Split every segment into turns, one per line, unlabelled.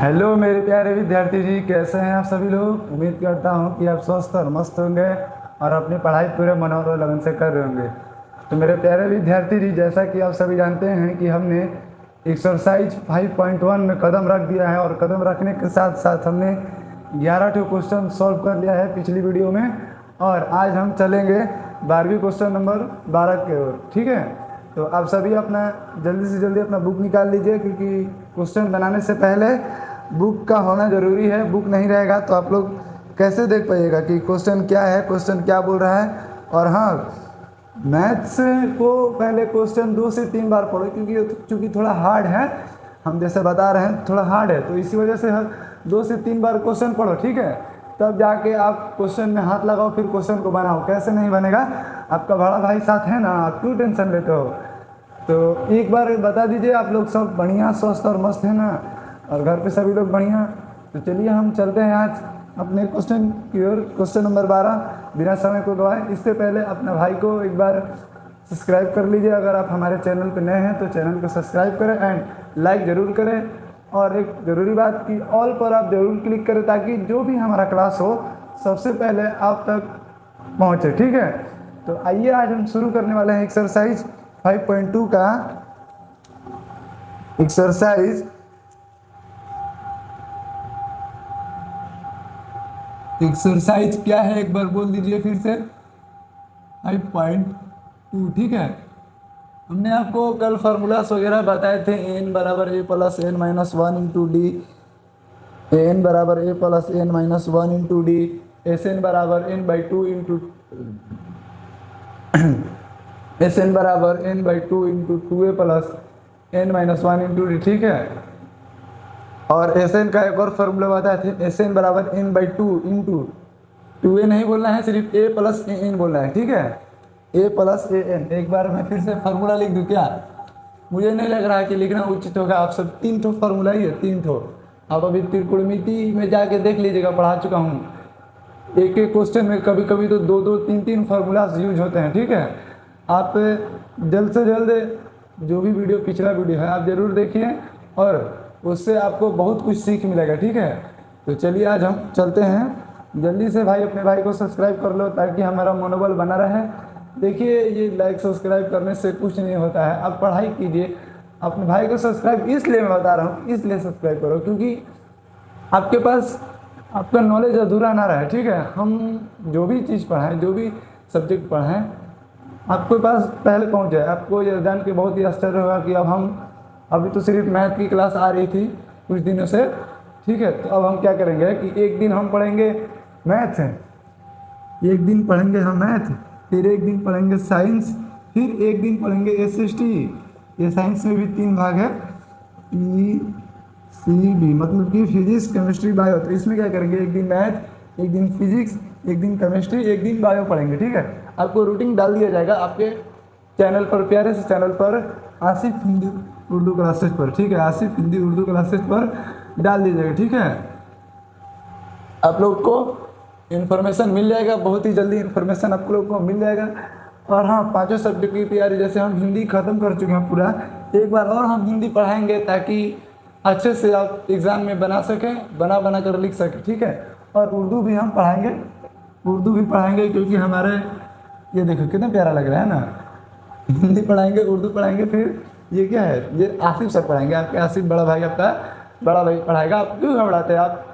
Hello मेरे प्यारे विद्यार्थी जी, कैसे हैं आप सभी लोग। उम्मीद करता हूं कि आप स्वस्थ और मस्त होंगे और अपनी पढ़ाई पूरे मनोर और लगन से कर रहे होंगे। तो मेरे प्यारे विद्यार्थी जी, जैसा कि आप सभी जानते हैं कि हमने एक्सरसाइज 5.1 में कदम रख दिया है और कदम रखने के साथ साथ हमने 11 ठो क्वेश्चन सॉल्व कर लिया है पिछली वीडियो में। और आज हम चलेंगे 12वीं क्वेश्चन नंबर 12 की ओर। ठीक है, तो आप सभी अपना जल्दी से जल्दी अपना बुक निकाल लीजिए, क्योंकि क्वेश्चन बनाने से पहले बुक का होना ज़रूरी है। बुक नहीं रहेगा तो आप लोग कैसे देख पाइएगा कि क्वेश्चन क्या है, क्वेश्चन क्या बोल रहा है। और हाँ, मैथ्स को पहले क्वेश्चन 2 से 3 बार पढ़ो, क्योंकि चूँकि थोड़ा हार्ड है। हम जैसे बता रहे हैं थोड़ा हार्ड है, तो इसी वजह से 2 से 3 बार क्वेश्चन पढ़ो। ठीक है, तब जाके आप क्वेश्चन में हाथ लगाओ, फिर क्वेश्चन को बनाओ। कैसे नहीं बनेगा, आपका बड़ा भाई साथ है ना, आप क्यों टेंशन लेते हो। तो एक बार बता दीजिए, आप लोग सब बढ़िया स्वस्थ और मस्त है ना, और घर पे सभी लोग बढ़िया। तो चलिए हम चलते हैं आज अपने क्वेश्चन की ओर। क्वेश्चन नंबर 12 बिना समय को गवाए। इससे पहले अपने भाई को एक बार सब्सक्राइब कर लीजिए। अगर आप हमारे चैनल पर नए हैं तो चैनल को सब्सक्राइब करें एंड लाइक ज़रूर करें। और एक ज़रूरी बात कि ऑल पर आप ज़रूर क्लिक करें, ताकि जो भी हमारा क्लास हो सबसे पहले आप तक पहुँचे। ठीक है, तो आइए आज हम शुरू करने वाले हैं एक्सरसाइज 5.2 का। एक्सरसाइज क्या है, एक बार बोल दीजिए फिर से। 5.2। ठीक है, हमने आपको कल फार्मूलास वगैरह बताए थे। n बराबर a plus n minus 1 into D, n बराबर a plus n minus 1 into D, Sn बराबर n/2 इंटू Sn बराबर n/2 into 2a plus n minus 1 into d. ठीक है, और Sn का एक और फॉर्मूला बताए थे, Sn बराबर n/2 इंटू 2a नहीं बोलना है, सिर्फ a प्लस an बोलना है। ठीक है, a प्लस an। एक बार मैं फिर से फार्मूला लिख दूँ क्या? मुझे नहीं लग रहा कि लिखना उचित होगा। आप सब 3 ठो फार्मूला ही है, 3 ठो। आप अभी त्रिकोणमिति में जाके देख लीजिएगा, पढ़ा चुका हूँ। एक एक क्वेश्चन में कभी कभी तो 2-2, 3-3 फार्मूलाज यूज होते हैं। ठीक है, आप जल्द से जल्द जो भी वीडियो पिछला वीडियो है आप ज़रूर देखिए, और उससे आपको बहुत कुछ सीख मिलेगा। ठीक है, तो चलिए आज हम चलते हैं। जल्दी से भाई अपने भाई को सब्सक्राइब कर लो, ताकि हमारा मनोबल बना रहे। देखिए, ये लाइक सब्सक्राइब करने से कुछ नहीं होता है। आप पढ़ाई कीजिए। अपने भाई को सब्सक्राइब इसलिए मैं बता रहा हूँ, इसलिए सब्सक्राइब करो क्योंकि आपके पास आपका नॉलेज अधूरा ना रहे। ठीक है, हम जो भी चीज़ पढ़ाएं, जो भी सब्जेक्ट पढ़ाएं, आपके पास पहले पहुंच जाए। आपको यह जान के बहुत ही आश्चर्य होगा कि अब हम अभी तो सिर्फ मैथ की क्लास आ रही थी कुछ दिनों से। ठीक है, तो अब हम क्या करेंगे कि एक दिन हम पढ़ेंगे मैथ, एक दिन पढ़ेंगे हम मैथ, फिर एक दिन पढ़ेंगे साइंस, फिर एक दिन पढ़ेंगे SST। ये साइंस में भी 3 भाग है, PCB, मतलब कि फिजिक्स, केमिस्ट्री, बायो। तो इसमें क्या करेंगे, एक दिन मैथ, एक दिन फिजिक्स, एक दिन केमिस्ट्री, एक दिन बायो पढ़ेंगे। ठीक है, आपको रूटीन डाल दिया जाएगा आपके चैनल पर, प्यारे से चैनल पर, आसिफ हिंदी उर्दू क्लासेस पर। ठीक है, आसिफ हिंदी उर्दू क्लासेस पर डाल दीजिएगा। ठीक है, आप लोग को इन्फॉर्मेशन मिल जाएगा, बहुत ही जल्दी इन्फॉर्मेशन आप लोग को मिल जाएगा। और हाँ, 5 सब्जेक्ट की तैयारी, जैसे हम हिंदी ख़त्म कर चुके हैं पूरा, एक बार और हम हिंदी पढ़ाएंगे, ताकि अच्छे से आप एग्ज़ाम में बना सकें, बना कर लिख सकें। ठीक है, और उर्दू भी हम पढ़ाएंगे, उर्दू भी पढ़ाएंगे, क्योंकि हमारे ये देखो कितना प्यारा लग रहा है ना। हिंदी पढ़ाएंगे, उर्दू पढ़ाएंगे, फिर ये क्या है, ये आसिफ सर पढ़ाएंगे। आपके आसिफ बड़ा भाई, आपका बड़ा भाई पढ़ाएगा। आप क्यों घबराते हैं, आप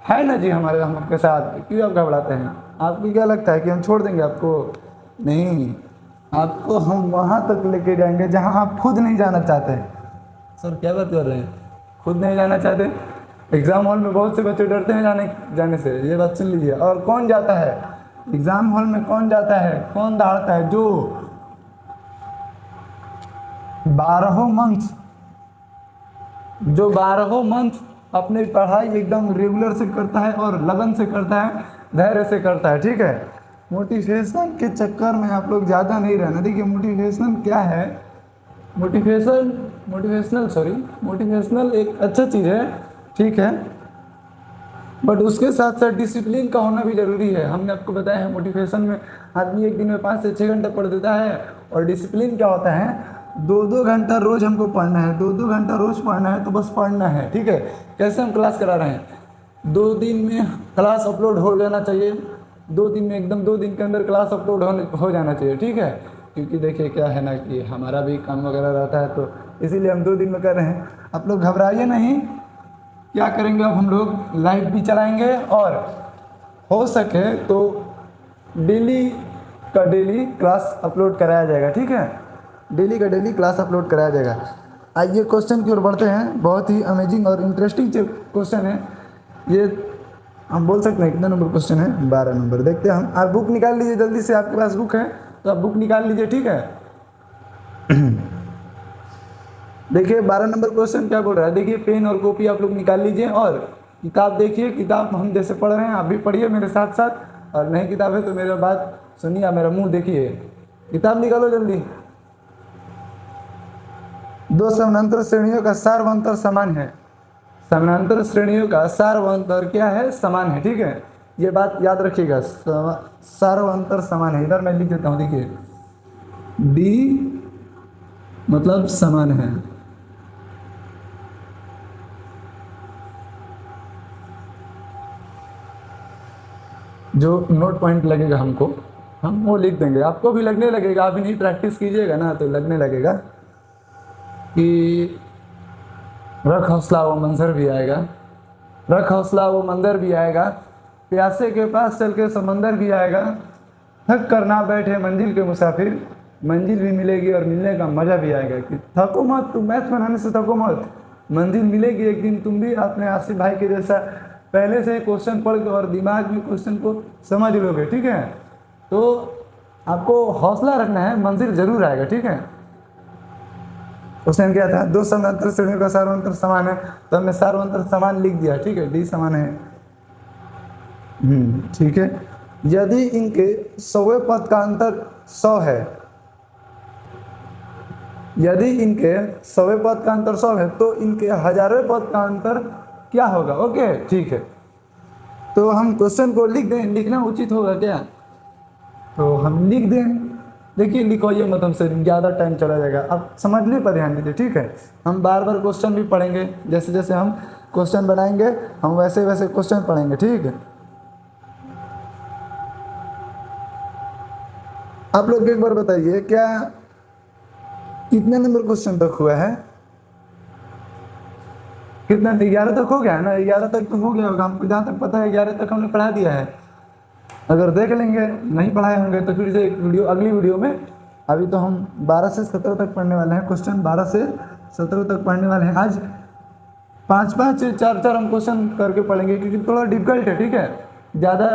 है ना जी हमारे, हम आपके साथ, क्यों आप घबराते हैं। आपको क्या लगता है कि हम छोड़ देंगे आपको? नहीं, आपको हम वहाँ तक लेके जाएंगे जहाँ आप खुद नहीं जाना चाहते। सर क्या बात कर रहे हैं, खुद नहीं जाना चाहते? एग्ज़ाम हॉल में बहुत से बच्चे डरते हैं जाने से, ये बात सुन लीजिए। और कौन जाता है एग्ज़ाम हॉल में, कौन जाता है, कौन दौड़ता है? जो 12 मंथ अपनी पढ़ाई एकदम रेगुलर से करता है और लगन से करता है, धैर्य से करता है। ठीक है, मोटिवेशन के चक्कर में आप लोग ज़्यादा नहीं रहना। देखिए, मोटिवेशन क्या है, मोटिवेशनल एक अच्छा चीज़ है। ठीक है, बट उसके साथ साथ डिसिप्लिन का होना भी ज़रूरी है। हमने आपको बताया है, मोटिवेशन में आदमी एक दिन में 5 से 6 घंटे पढ़ देता है। और डिसिप्लिन क्या होता है, दो दो घंटा रोज हमको पढ़ना है, दो दो घंटा रोज पढ़ना है, तो बस पढ़ना है, ठीक है। कैसे हम क्लास करा रहे हैं, 2 दिन में क्लास अपलोड हो जाना चाहिए, 2 दिन में एकदम 2 दिन के अंदर क्लास अपलोड हो जाना चाहिए, ठीक है। क्योंकि देखिए क्या है ना कि हमारा भी काम वगैरह रहता है, तो इसीलिए हम 2 दिन में कर रहे हैं। आप लोग घबराइए नहीं, क्या करेंगे अब हम लोग लाइव भी चलाएंगे, और हो सके तो डेली का डेली क्लास अपलोड कराया जाएगा, ठीक है। डेली का डेली क्लास अपलोड कराया जाएगा। आइए क्वेश्चन की ओर बढ़ते हैं। बहुत ही अमेजिंग और इंटरेस्टिंग क्वेश्चन है ये, हम बोल सकते हैं। कितना नंबर क्वेश्चन है, 12 नंबर। देखते हैं हम। आप बुक निकाल लीजिए जल्दी से, आपके पास बुक है तो आप बुक निकाल लीजिए, ठीक है। देखिए 12 नंबर क्वेश्चन क्या बोल रहा है, देखिए पेन और कॉपी आप लोग निकाल लीजिए, और किताब देखिए, किताब हम जैसे पढ़ रहे हैं आप भी पढ़िए मेरे साथ साथ, और नई किताब है तो मेरा बात सुनिए, मेरा मुंह देखिए। किताब निकालो जल्दी। दो समानांतर श्रेणियों का सार व अंतर समान है। समानांतर श्रेणियों का सार व अंतर क्या है, समान है, ठीक है। ये बात याद रखिएगा, सार व अंतर समान है। इधर मैं लिख देता हूँ, देखिए डी मतलब समान है। जो नोट पॉइंट लगेगा हमको, हम वो लिख देंगे, आपको भी लगने लगेगा। अभी नहीं प्रैक्टिस कीजिएगा ना तो लगने लगेगा कि रख हौसला वो मंजर भी आएगा, रख हौसला वो मंदिर भी आएगा, प्यासे के पास चल के समंदर भी आएगा, थक कर ना बैठे मंजिल के मुसाफिर, मंजिल भी मिलेगी और मिलने का मज़ा भी आएगा। कि थको मत, तुम मैथ बनाने से थको मत, मंजिल मिलेगी एक दिन, तुम भी अपने आसिफ भाई के जैसा पहले से क्वेश्चन पढ़ के और दिमाग में क्वेश्चन को समझ लोगे, ठीक है। तो आपको हौसला रखना है, मंजिल जरूर आएगा, ठीक है। क्वेश्चन क्या था, दो समानांतर श्रेणियों का सार्वंतर समान है, तो हमने सार्वंतर समान लिख दिया, ठीक है। डी समान है, ठीक है। यदि इनके 100वें पद का अंतर 100 है, यदि इनके 100वें पद का अंतर 100 है, तो इनके 1000वें पद का अंतर क्या होगा। ओके, ठीक है। तो हम क्वेश्चन को लिख दें, लिखना उचित होगा क्या, तो हम लिख दें। देखिए लिखवाइए मत हमसे, ज़्यादा टाइम चला जाएगा। अब समझने पर ध्यान दीजिए, ठीक है। हम बार बार क्वेश्चन भी पढ़ेंगे, जैसे जैसे हम क्वेश्चन बनाएंगे हम वैसे वैसे क्वेश्चन पढ़ेंगे, ठीक है। आप लोग एक बार बताइए, क्या कितने नंबर क्वेश्चन तक हुआ है, कितना, 11 तक हो गया है ना। 11 तक तो हो गया होगा, हमको जहाँ तक पता है 11 तक हमने पढ़ा दिया है। अगर देख लेंगे नहीं पढ़ाए होंगे तो फिर से एक वीडियो, अगली वीडियो में। अभी तो हम 12 से 17 तक पढ़ने वाले हैं, क्वेश्चन 12 से 17 तक पढ़ने वाले हैं। आज 5-5 4-4 हम क्वेश्चन करके पढ़ेंगे, क्योंकि थोड़ा डिफिकल्ट है, ठीक है। ज़्यादा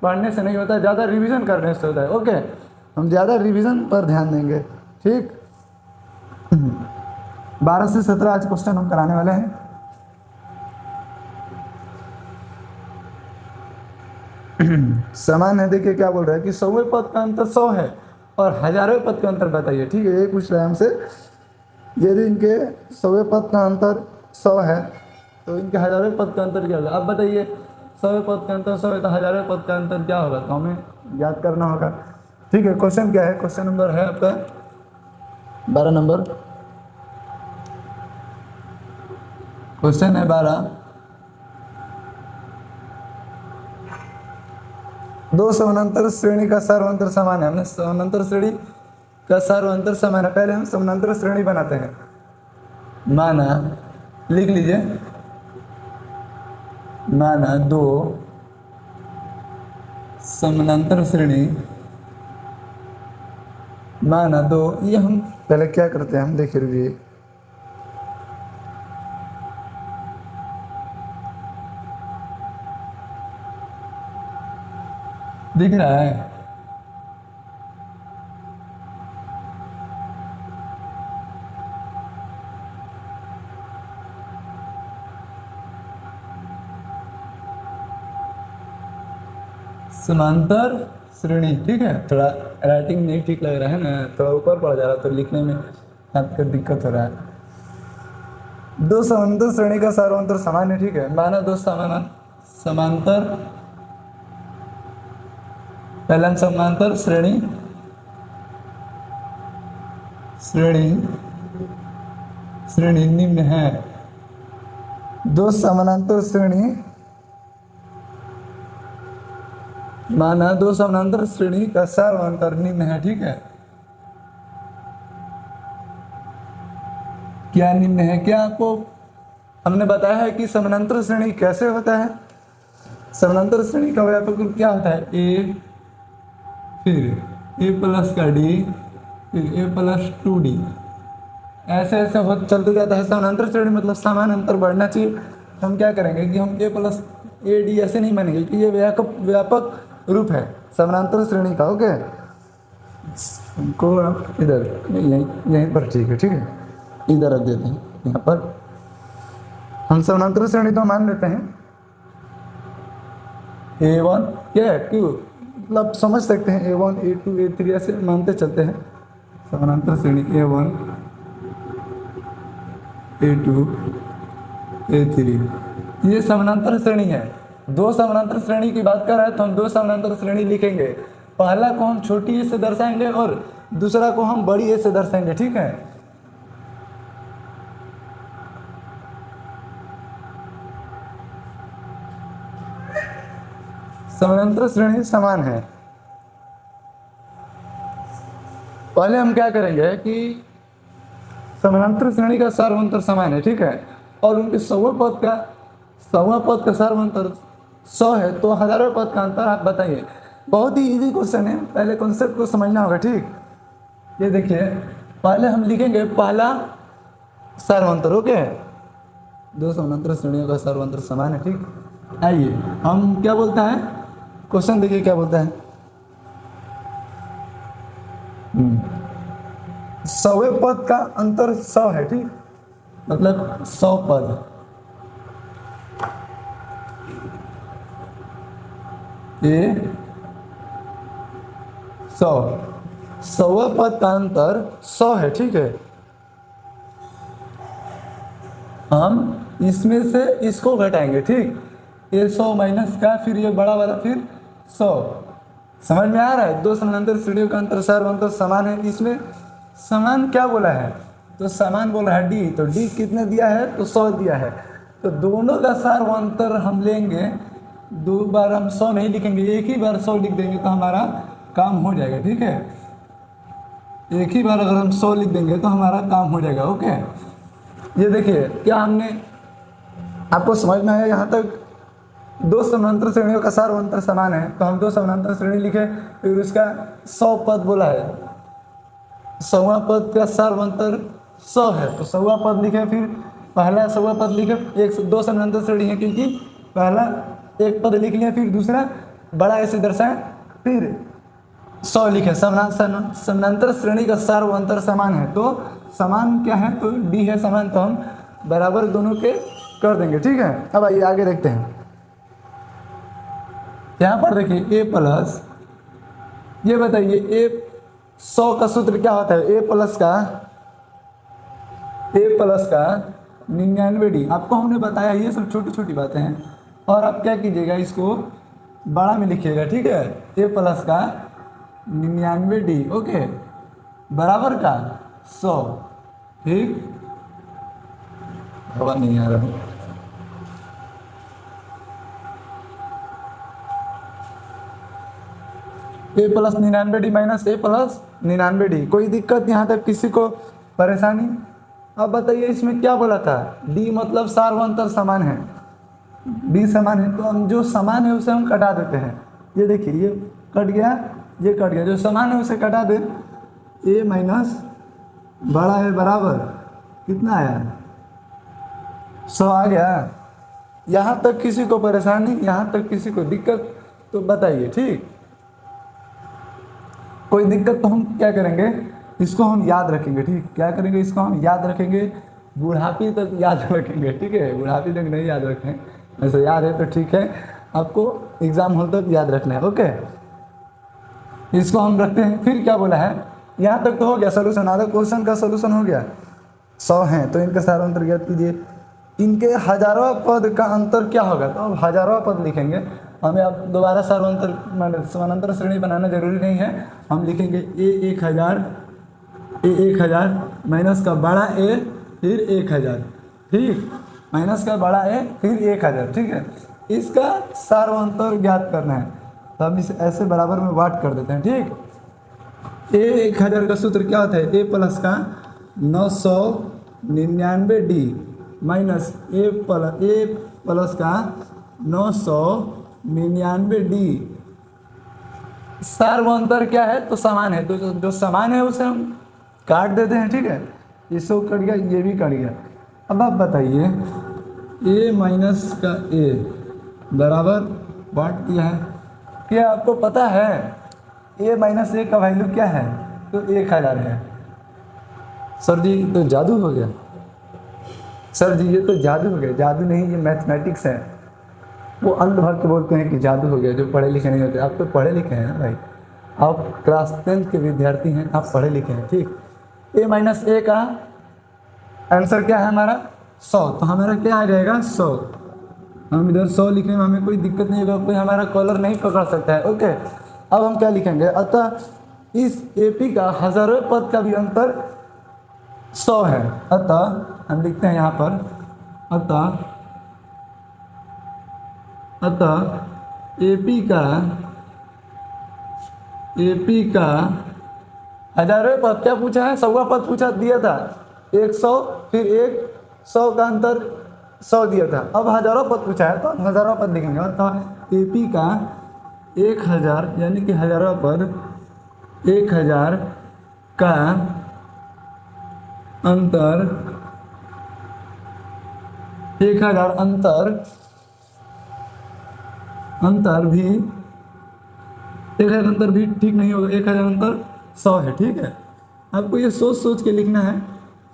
पढ़ने से नहीं होता है, ज़्यादा रिवीजन करने से होता है। ओके, हम ज़्यादा रिवीजन पर ध्यान देंगे, ठीक। 12 से 17 आज क्वेश्चन हम कराने वाले हैं। समान है, देखिए क्या बोल रहा है कि 100वें पद का अंतर 100 है और 1000वें पद का अंतर बताइए, ठीक है। ये पूछ रहा है हमसे, यदि इनके 100वें पद का अंतर 100 है तो इनके 1000वें पद का अंतर क्या होगा। अब बताइए, 100वें पद का अंतर 100 है तो 1000वें पद का अंतर क्या होगा, तो हमें याद करना होगा, ठीक है। क्वेश्चन क्या है, क्वेश्चन नंबर है आपका 12 नंबर, क्वेश्चन है 12। दो समानांतर श्रेणी का सार्वंतर समान है। हमने समानांतर श्रेणी का सार्वंतर समान है। पहले हम समानांतर श्रेणी बनाते हैं। माना, लिख लीजिए, माना 2 समानांतर श्रेणी, माना 2, ये हम पहले क्या करते हैं, हम देखिए रुकिए, दिख रहा है, समांतर श्रेणी, ठीक है। थोड़ा राइटिंग नहीं ठीक लग रहा है ना, थोड़ा ऊपर पड़ जा रहा है तो लिखने में आपको दिक्कत हो रहा है। दो समांतर श्रेणी का सार्वंतर समान है, ठीक है। माना दो समांतर, पहला समांतर श्रेणी श्रेणी श्रेणी निम्न है। दो समानांतर श्रेणी माना दो समानांतर श्रेणी का सार्वंतर निम्न है। ठीक है, क्या निम्न है? क्या आपको हमने बताया है कि समानांतर श्रेणी कैसे होता है? समानांतर श्रेणी का व्यापक रूप क्या होता है? ए, फिर ए प्लस का डी, फिर ए प्लस 2d, ऐसे ऐसे हो चलते जाता है। समानांतर श्रेणी मतलब समान अंतर बढ़ना चाहिए। हम क्या करेंगे कि हम ए प्लस ए डी ऐसे नहीं मानेंगे कि ये व्यापक रूप है समानांतर श्रेणी का। ओके, हमको आप इधर यहीं पर ठीक है। ठीक है, इधर रख देते हैं। यहाँ पर हम समानांतर श्रेणी तो मान लेते हैं A1 क्या है 2, मतलब समझ सकते हैं A1 A2 A3 ऐसे मानते चलते हैं। समानांतर श्रेणी A1 A2 A3 ये समानांतर श्रेणी है। दो समानांतर श्रेणी की बात कर रहे हैं तो हम दो समानांतर श्रेणी लिखेंगे। पहला को हम छोटी ए से दर्शाएंगे और दूसरा को हम बड़ी ए से दर्शाएंगे। ठीक है, समानांतर श्रेणी समान है। पहले हम क्या करेंगे कि समानांतर श्रेणी का सार्वंतर समान है। ठीक है, और उनके सौवें पद का सार्वंतर 100 है, तो हजारों पद का अंतर आप बताइए। बहुत ही इजी क्वेश्चन है, पहले कॉन्सेप्ट को समझना होगा। ठीक, ये देखिए, पहले हम लिखेंगे पहला सार्वंतर। ओके, दो समानांतर श्रेणियों का सार्वंतर समान है। ठीक, आइए हम क्या बोलता है, क्वेश्चन देखिए क्या बोलता है। 100वें पद का अंतर 100 है। ठीक, मतलब 100 पद। ये 100वें पद का अंतर 100 है। ठीक है, हम इसमें से इसको घटाएंगे। ठीक, ये 100 माइनस का, फिर ये बड़ा वाला, फिर 100। समझ में आ रहा है? दो समानांतर श्रेणियों का अंतर सार्वंतर समान है। इसमें समान क्या बोला है? तो समान बोल रहा है डी, तो डी कितने दिया है? तो 100 दिया है। तो दोनों का सार्वंतर हम लेंगे, दो बार हम 100 नहीं लिखेंगे, एक ही बार 100 लिख देंगे तो हमारा काम हो जाएगा। ठीक है, एक ही बार अगर हम 100 लिख देंगे तो हमारा काम हो जाएगा। ओके, ये देखिए क्या हमने आपको समझ में आया यहाँ तक? दो समानांतर श्रेणियों का सार्वंतर समान है, तो हम दो समानांतर श्रेणी लिखे, फिर उसका 100 पद बोला है, 100वां पद का सार्वंतर 100 है, तो 100वां पद लिखे, फिर पहला 100वां पद लिखे। एक दो समानांतर श्रेणी है क्योंकि पहला एक पद लिख लिया, फिर दूसरा बड़ा ऐसे दर्शाए, फिर 100 लिखे। समानांतर श्रेणी का सार्वंतर समान है, तो समान क्या है? तो डी है समान, तो हम बराबर दोनों के कर देंगे। ठीक है, अब आइए आगे देखते हैं। यहाँ पर देखिए ए प्लस, ये बताइए ए 100 का सूत्र क्या होता है? ए प्लस का 99d। आपको हमने बताया, ये सब छोटी छोटी बातें हैं। और आप क्या कीजिएगा, इसको बड़ा में लिखिएगा। ठीक है, ए प्लस का 99d। ओके, बराबर का 100। ठीक, हवा नहीं आ रहा है। ए प्लस 99d माइनस ए प्लस 99d। कोई दिक्कत यहाँ तक? किसी को परेशानी? अब बताइए इसमें क्या बोला था? डी मतलब सार्वंतर समान है, डी समान है, तो हम जो समान है उसे हम कटा देते हैं। ये देखिए, ये कट गया, ये कट गया, जो समान है उसे कटा दे। ए माइनस बड़ा है बराबर कितना आया? 100 आ गया। यहाँ तक किसी को परेशानी, यहाँ तक किसी को दिक्कत? तो बताइए। ठीक, कोई दिक्कत तो हम क्या करेंगे, इसको हम याद रखेंगे। ठीक, क्या करेंगे? इसको हम याद रखेंगे, बुढ़ापे तक याद रखेंगे। ठीक है, बुढ़ापे तक नहीं याद रखें, ऐसे याद है तो ठीक है, आपको एग्जाम हॉल तक याद रखना है। ओके, इसको हम रखते हैं। फिर क्या बोला है? यहाँ तक तो हो गया सोल्यूशन, आधा क्वेश्चन का सोल्यूशन हो गया। 100 हैं तो इनका सार्वंतर ज्ञात कीजिए। इनके हजारों पद का अंतर क्या होगा? तो अब हजारों पद लिखेंगे। हमें अब दोबारा सार्वंतर समानांतर श्रेणी बनाना जरूरी नहीं है। हम लिखेंगे ए 1000 ए 1000 माइनस का बड़ा ए फिर 1000, ठीक, माइनस का बड़ा ए फिर 1000, ठीक है। इसका सार्वंतर ज्ञात करना है, तो हम इसे ऐसे बराबर में बांट कर देते हैं, ठीक। ए 1000 का सूत्र क्या होता है, ए प्लस का 999D माइनस ए प्लस का 999D। सार्वंतर क्या है, तो समान है, तो जो समान है उसे हम काट देते हैं, ठीक है। इसको कट गया, ये भी कट गया। अब आप बताइए ए माइनस का ए बराबर बांट दिया है, क्या आपको पता है ए माइनस ए का वैल्यू क्या है, तो 1000 है। सर जी तो जादू हो गया, सर जी ये तो जादू हो गया। जादू नहीं, ये मैथमेटिक्स है। वो अंधभक्त बोलते हैं कि जादू हो गया, जो पढ़े लिखे नहीं होते। आप तो पढ़े लिखे हैं ना भाई, आप क्लास 10th के विद्यार्थी हैं, आप पढ़े लिखे हैं, ठीक। ए माइनस ए का आंसर क्या है हमारा 100, तो हमारा क्या आ जाएगा 100। हम इधर 100 लिखने में हमें कोई दिक्कत नहीं होगा, कोई हमारा कॉलर नहीं पकड़ सकता है, ओके। अब हम क्या लिखेंगे, अतः इस एपी का हजारों पद का भी अंतर 100 है। अतः हम लिखते हैं यहाँ पर अतः एपी का हजारों पद क्या पूछा है, 100वां पद पूछा दिया था 100, फिर 100 का अंतर 100 दिया था। अब हजारों पद पूछा है तो हम हजारों पद लिखेंगे। अतः एपी का 1000 यानी कि हजारों पद 1000 का अंतर 1000 अंतर भी 1000 अंतर भी ठीक नहीं होगा, 1000 अंतर 100 है, ठीक है। आपको ये सोच सोच के लिखना है,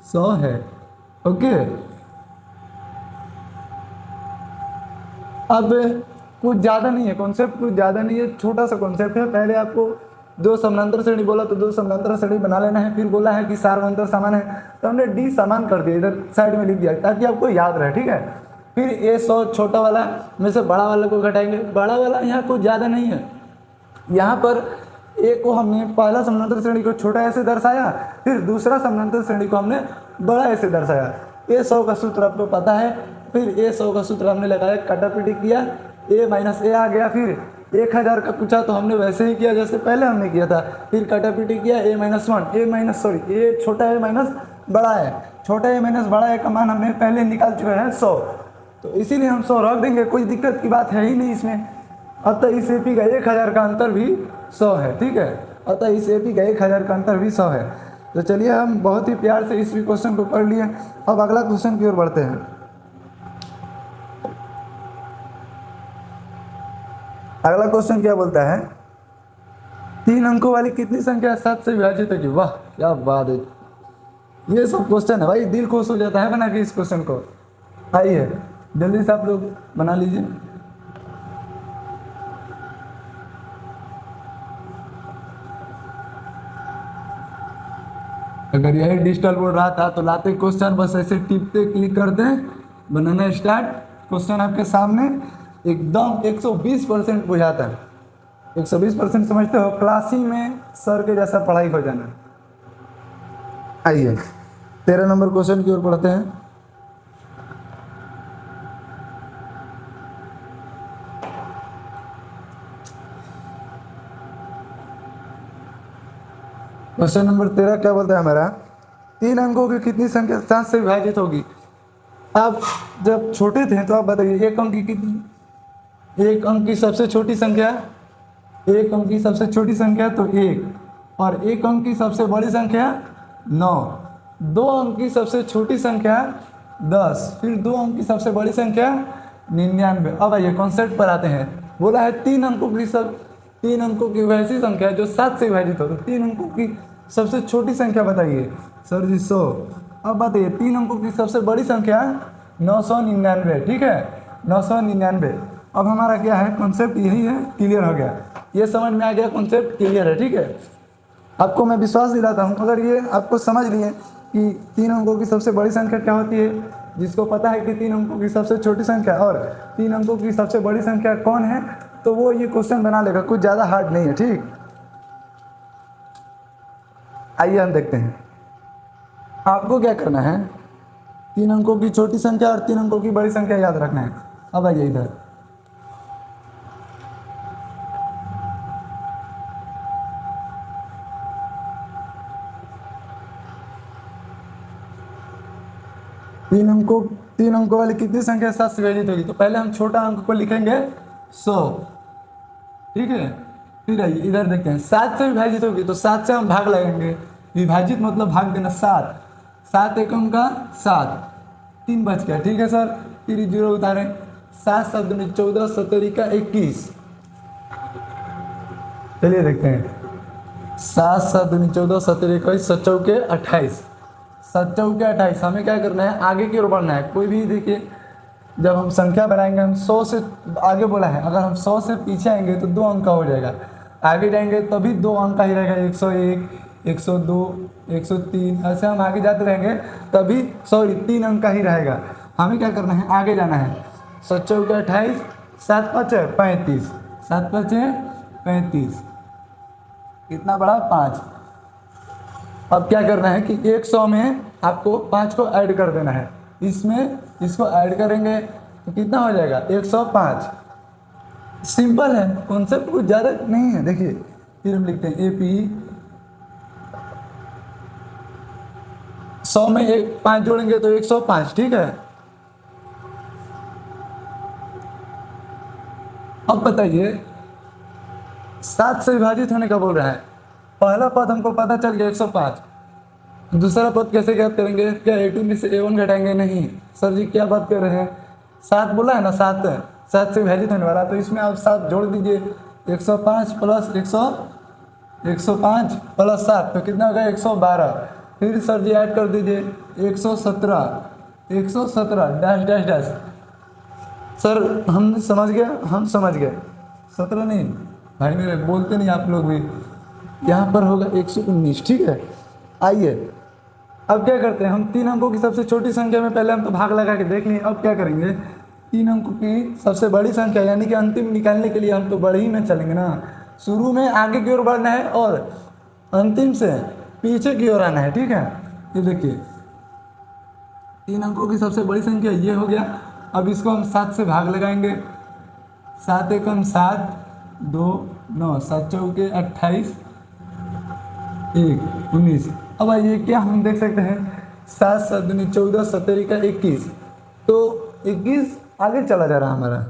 100 है, ओके। अब कुछ ज़्यादा नहीं है, कॉन्सेप्ट कुछ ज़्यादा नहीं है, छोटा सा कॉन्सेप्ट है। पहले आपको दो समानांतर श्रेणी बोला तो दो समानांतर श्रेणी बना लेना है, फिर बोला है कि सार्वंतर समान है तो हमने डी समान कर दिया, इधर साइड में लिख दिया ताकि आपको याद रहे, ठीक है। फिर ये 100 छोटा वाला में से बड़ा वाला को घटाएंगे, बड़ा वाला यहाँ कुछ ज़्यादा नहीं है। यहाँ पर ए को हमने पहला समानांतर श्रेणी को छोटा ऐसे दर्शाया, फिर दूसरा समानांतर श्रेणी को हमने बड़ा ऐसे दर्शाया। ए 100 का सूत्र आपको पता है, फिर ए 100 का सूत्र हमने लगाया, कटापीटी किया, ए माइनस ए आ गया। फिर 1000 का पूछा तो हमने वैसे ही किया जैसे पहले हमने किया था, फिर कटापीटी किया, ए माइनस ए छोटा ए माइनस बड़ा है, छोटा ए माइनस बड़ा ए का मान हमने पहले निकाल चुके हैं 100, तो इसीलिए हम 100 रख देंगे, कोई दिक्कत की बात है ही नहीं इसमें। अतः इस एपी का 1000 का अंतर भी 100 है, ठीक है। अतः इस एपी का 1000 का अंतर भी 100 है। तो चलिए हम बहुत ही प्यार से इस क्वेश्चन को पढ़ लिए। अब अगला क्वेश्चन की ओर बढ़ते हैं। अगला क्वेश्चन क्या बोलता है, 3 अंकों वाली कितनी संख्या 7 से विभाजित होगी। वाह क्या बात है, ये सब क्वेश्चन है भाई, दिल खुश हो जाता है बना के इस क्वेश्चन को। आइए जल्दी से आप लोग बना लीजिए। अगर यही डिजिटल बोर्ड रहा था तो लाते क्वेश्चन बस ऐसे टिपते क्लिक करते बनाना स्टार्ट, क्वेश्चन आपके सामने एकदम 120% बुझाता है। 120% समझते हो, क्लास ही में सर के जैसा पढ़ाई हो जाना। आइए 13 नंबर क्वेश्चन की ओर पढ़ते हैं। क्वेश्चन नंबर 13 क्या बोलता है हमारा, 3 अंकों की कितनी संख्या 7 से विभाजित होगी। आप जब छोटे थे तो आप बताइए, एक अंक की कितनी, एक अंक की सबसे छोटी संख्या, एक अंक की सबसे छोटी संख्या तो 1, और एक अंक की सबसे बड़ी संख्या 9, 2 अंक की सबसे छोटी संख्या 10, फिर 2 अंक की सबसे बड़ी संख्या 99। अब आइए कॉन्सेप्ट पर आते हैं। बोला है 3 अंकों की वैसी संख्या जो 7 से विभाजित हो, तो 3 अंकों की सबसे छोटी संख्या बताइए। सर जी 100। अब बताइए 3 अंकों की सबसे बड़ी संख्या 999, ठीक है 999। अब हमारा क्या है, कॉन्सेप्ट यही है, क्लियर हो गया, ये समझ में आ गया, कॉन्सेप्ट क्लियर है, ठीक है। आपको मैं विश्वास दिलाता हूँ, अगर ये आपको समझ लिए कि 3 अंकों की सबसे बड़ी संख्या क्या होती है, जिसको पता है कि 3 अंकों की सबसे छोटी संख्या और 3 अंकों की सबसे बड़ी संख्या कौन है, तो वो ये क्वेश्चन बना लेगा, कुछ ज़्यादा हार्ड नहीं है, ठीक। आइए हम देखते हैं आपको क्या करना है, 3 अंकों की छोटी संख्या और 3 अंकों की बड़ी संख्या याद रखना है। अब आइए इधर, तीन अंकों वाली कितनी संख्या 7 से विभाजित होगी? तो पहले हम छोटा अंक को लिखेंगे 100, ठीक है। फिर आइए इधर देखते हैं, 7 से विभाजित होगी तो 7 से हम भाग लगाएंगे, विभाजित मतलब भाग देना, 7, 7 एकम का 7, 3 बच गया, ठीक है सर। फिर 0 उतारें, 7 7 दूनी 14, 17 का 21। चलिए देखते हैं, 7 7 दूनी 14, 17 21, 7 चौके 28, 7 चौके 28। हमें क्या करना है, आगे की ओर बढ़ना है। कोई भी देखिए, जब हम संख्या बनाएंगे, हम 100 से आगे बोला है, अगर हम 100 से पीछे आएंगे तो 2 अंक का हो जाएगा, आगे जाएंगे तभी 2 अंक का ही रहेगा, 101, 102, 103, ऐसे हम आगे जाते रहेंगे तभी 3 अंक का ही रहेगा। हमें क्या करना है, आगे जाना है। 7 चौके 28, 7 5 35, 7 5 35, कितना बड़ा, 5। अब क्या करना है कि 100 में आपको 5 को ऐड कर देना है, इसमें इसको ऐड करेंगे तो कितना हो जाएगा, 105। सिंपल है, कॉन्सेप्ट कुछ ज़्यादा नहीं है। देखिए फिर हम लिखते हैं AP, 100 में 5 जोड़ेंगे तो 105, ठीक है। अब बताइए, 7 से विभाजित होने का बोल रहा है, पहला पद हमको पता चल गया 105, दूसरा पद कैसे ज्ञात करेंगे? क्या A2 में से A1 घटाएंगे? नहीं सर जी, क्या बात कर रहे हैं, 7 बोला है ना, 7 से विभाजित होने वाला, तो इसमें आप 7 जोड़ दीजिए, 105 प्लस 105 प्लस 7 तो कितना होगा, 112। फिर सर जी ऐड कर दीजिए 117 डैश डैश डैश। सर हम समझ गए, 17 नहीं भाई मेरे, बोलते नहीं आप लोग भी। यहाँ पर होगा 119, ठीक है। आइए अब क्या करते हैं, हम 3 अंकों की सबसे छोटी संख्या में पहले हम तो भाग लगा के देख लिए। अब क्या करेंगे, 3 अंकों की सबसे बड़ी संख्या यानी कि अंतिम निकालने के लिए हम तो बड़ी ही में चलेंगे ना। शुरू में आगे की ओर बढ़ना है और अंतिम से पीछे की ओर आना है, ठीक है। ये देखिए 3 अंकों की सबसे बड़ी संख्या ये हो गया। अब इसको हम 7 से भाग लगाएंगे, 7 एकम 7, 2 9, 7 चौके 28, 1 19। अब आइए क्या हम देख सकते हैं, 7 7 दूनी 14, 17 का 21, तो 21 आगे चला जा रहा है हमारा।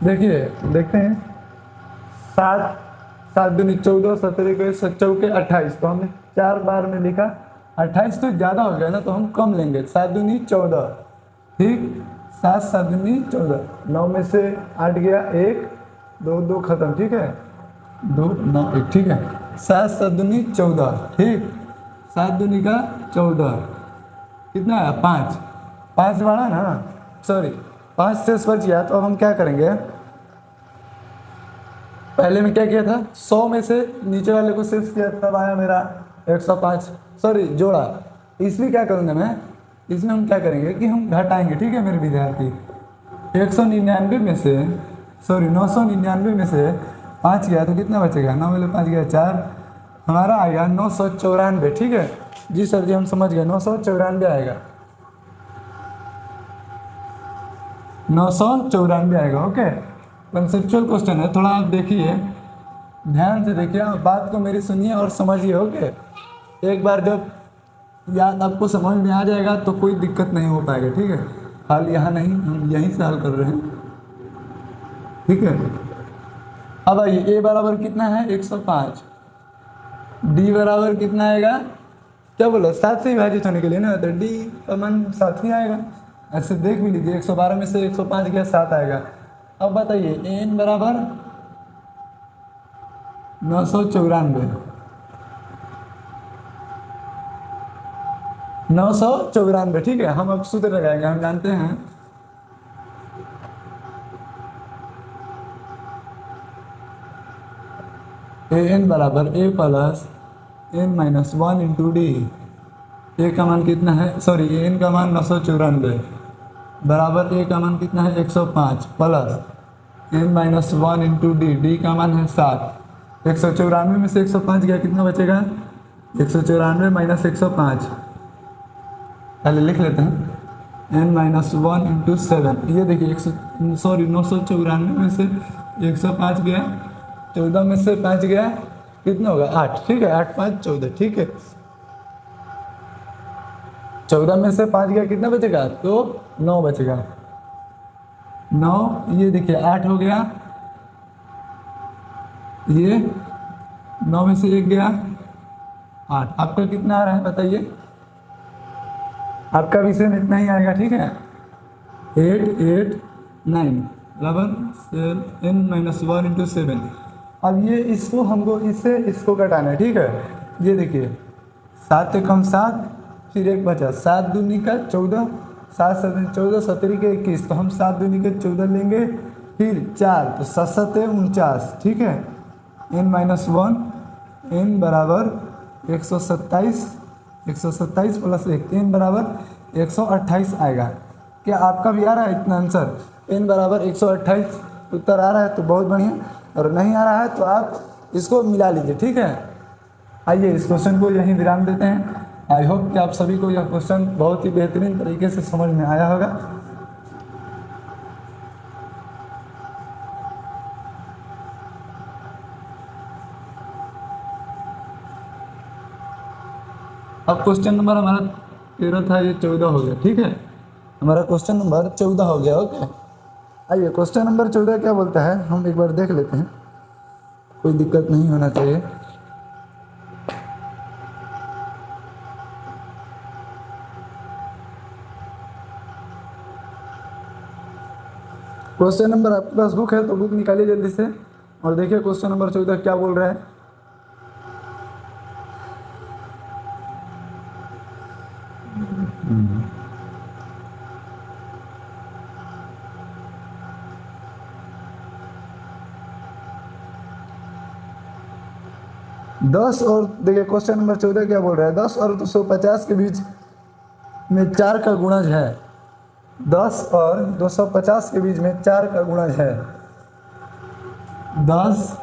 देखिए देखते हैं, 7 7 दूनी 14, 17 को 7 चौके 28, तो हमने 4 बार में लिखा, 28 तो ज़्यादा हो गया ना, तो हम कम लेंगे, 7 दूनी 14, ठीक। 7 7 दूनी 14, 9 में से 8 गया, 1 2 2 खत्म, ठीक है, 2 9 1, ठीक है। 7 7 दूनी 14, ठीक, 7 दूनी का 14, कितना है, 5 5 बड़ा ना, सॉरी 5 शेष बच गया। तो अब हम क्या करेंगे, पहले में क्या किया था, 100 में से नीचे वाले को शेष किया, तब आया मेरा 105, सॉरी जोड़ा। इसमें क्या करूँगा मैं, इसमें हम क्या करेंगे कि हम घटाएंगे, ठीक है मेरे विद्यार्थी। 199 में से, सॉरी 999 में से 5 गया तो कितना बचेगा, 9 में 5 गया 4, हमारा आएगा 994, ठीक है। जी सर जी हम समझ गए, 994 आएगा, 994 आएगा, ओके। कंसेप्चुअल क्वेश्चन है, थोड़ा आप देखिए, ध्यान से देखिए, आप बात को मेरी सुनिए और समझिए, ओके। एक बार जब याद आपको समझ में आ जाएगा तो कोई दिक्कत नहीं हो पाएगा, ठीक है। हाल यहाँ नहीं, हम यहीं से हल कर रहे हैं, ठीक है। अब आइए, ए बराबर कितना है, 105, डी बराबर कितना आएगा, क्या बोलो, 7 से विभाजित होने के लिए ना, तो डी का मान 7 ही आएगा। ऐसे देख भी लीजिए, 112 में से 105 गया, 7 आएगा। अब बताइए एन बराबर 994, 994, ठीक है। हम अब सूत्र लगाएंगे, हम जानते हैं ए एन बराबर a plus n minus one into d. A का मान कितना है, सॉरी एन का मान 994 बराबर ए का मान कितना है 105 plus n minus one into d. D का मान है 7। 194 में से 105 गया, कितना बचेगा 194 माइनस 105। पहले लिख लेते हैं एन माइनस वन इंटू 7। ये देखिए 994 में से 105 गया, 14 में से 5 गया, कितना होगा 8। ठीक है 8 5 14। ठीक है 14 में से 5 गया, कितना बचेगा तो 9 बचेगा। 9 ये देखिए 8 हो गया, ये 9 में से 1 गया 8। आपका कितना आ रहा है बताइए, आपका विषय में इतना ही आएगा। ठीक है 8 8 9 बराबर एन माइनस वन इंटू 7। अब ये इसको हमको इससे इसको घटाना है। ठीक है ये देखिए 7 से कम 7, फिर 1 बचा, 7 दूनी का 14, 7 7 14, 17 के 21, तो हम 7 दूनी के 14 लेंगे, फिर 4 तो 7 7 49। ठीक है एन माइनस वन एन बराबर 127 प्लस 1 एन बराबर 128 आएगा। क्या आपका भी आ रहा है इतना आंसर, एन बराबर 128 उत्तर आ रहा है तो बहुत बढ़िया, और नहीं आ रहा है तो आप इसको मिला लीजिए। ठीक है आइए इस क्वेश्चन को यहीं विराम देते हैं। आई होप कि आप सभी को यह क्वेश्चन बहुत ही बेहतरीन तरीके से समझ में आया होगा। अब क्वेश्चन नंबर हमारा 13 था, ये 14 हो गया। ठीक है हमारा क्वेश्चन नंबर 14 हो गया। ओके आइए क्वेश्चन नंबर 14 क्या बोलता है हम एक बार देख लेते हैं, कोई दिक्कत नहीं होना चाहिए। क्वेश्चन नंबर आपके पास बुक है तो बुक निकालिए जल्दी से और देखिए क्वेश्चन नंबर 14 क्या बोल रहा है। दस और देखिए क्वेश्चन नंबर 14 क्या बोल रहा है, 10 और 250 के बीच में 4 का गुणज है। 10 और 250 के बीच में 4 का गुणज है। 10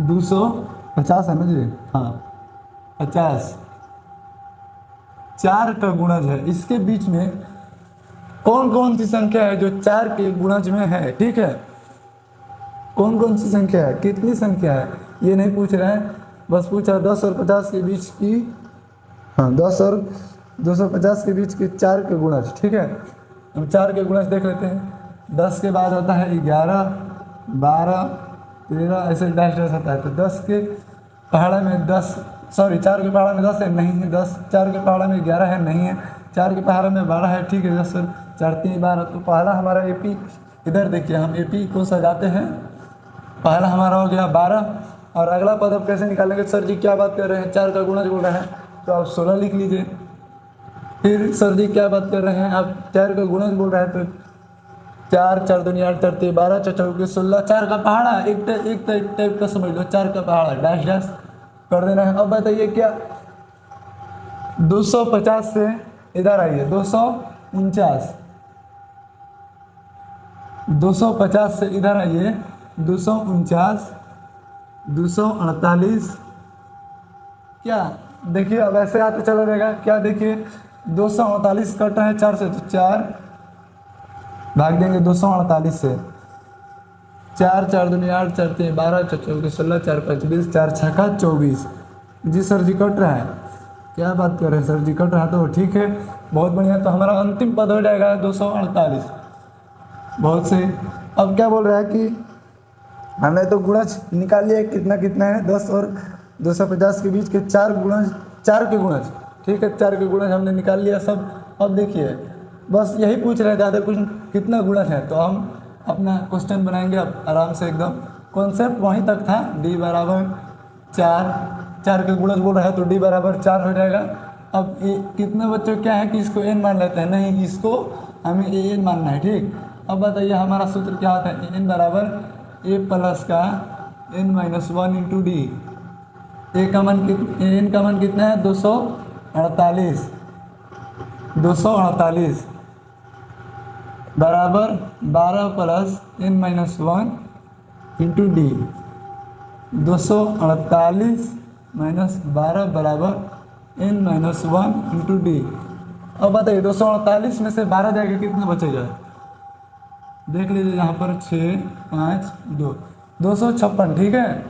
250 है ना जी, हाँ 50 4 का गुणज है। इसके बीच में कौन कौन सी संख्या है जो 4 के गुणज में है। ठीक है कौन कौन सी संख्या है, कितनी संख्या है ये नहीं पूछ रहा है, बस पूछा 10 और 50 के बीच की, हाँ 10 और 250 के बीच के 4 के गुणज। ठीक है हम 4 के गुणज देख लेते हैं। 10 के बाद आता है 11 12 13 ऐसे डैश डैश आता है, तो 10 के पहाड़ा में 10 सॉरी 4 के पहाड़ा में 10 है नहीं है, 10 4 के पहाड़ा में 11 है नहीं है, 4 के पहाड़ा में 12 है। ठीक है 10 4 3 12, तो पहला हमारा एपी इधर देखिए, हम एपी को सजाते हैं। पहला हमारा हो गया 12, और अगला पद अब कैसे निकालेंगे, सर जी क्या बात कर रहे हैं 4 का गुणज बोल रहे हैं तो आप 16 लिख लीजिए। फिर सर जी क्या बात कर रहे हैं, आप 4 का गुणज बोल रहे हैं तो 4 4 दूनी 8 4 3 12 4 4 16, 4 का पहाड़ा एक टाइप का समझ लो, 4 का पहाड़ा डैश डैश कर देना है। अब बताइए क्या 250 से इधर आइए, 250 से इधर आइए, 249 248 क्या देखिए, अब ऐसे आते चला जाएगा। क्या देखिए 248 कटा है 4 से, तो 4 भाग देंगे 248 से, 4 4 दूनी 8 4 3 12 4 4 16 4 5 20 4 6 24। जी सर जी कट रहा है, क्या बात कर रहे हैं सर जी कट रहा है, तो ठीक है बहुत बढ़िया। तो हमारा अंतिम पद हो जाएगा 248। बहुत सही। अब क्या बोल रहा है कि हमने तो गुणज निकाल लिया कितना कितना है, 10 और 250 के बीच के 4 गुणज, 4 के गुणज। ठीक है 4 के गुणज हमने निकाल लिया सब। अब देखिए बस यही पूछ रहे ज़्यादा कुछ कितना गुणज है, तो हम अपना क्वेश्चन बनाएंगे अब आराम से एकदम। कॉन्सेप्ट वहीं तक था, डी बराबर 4 के गुणज बोल रहा है तो डी बराबर 4 हो जाएगा। अब ये कितने बच्चों क्या है कि इसको एन मान लेते हैं, नहीं इसको हमें ए एन मानना है। ठीक अब बताइए हमारा सूत्र क्या होता है, एन बराबर ए प्लस का n minus one into d. A का मान एन का मान कितना है 248, 248 बराबर 12 plus n minus one into D. 248 minus 12 बराबर n minus one into D. अब बताइए 248 में से 12 जाएगा कितना बचेगा, देख लीजिए यहाँ पर 6 5 2 256, ठीक है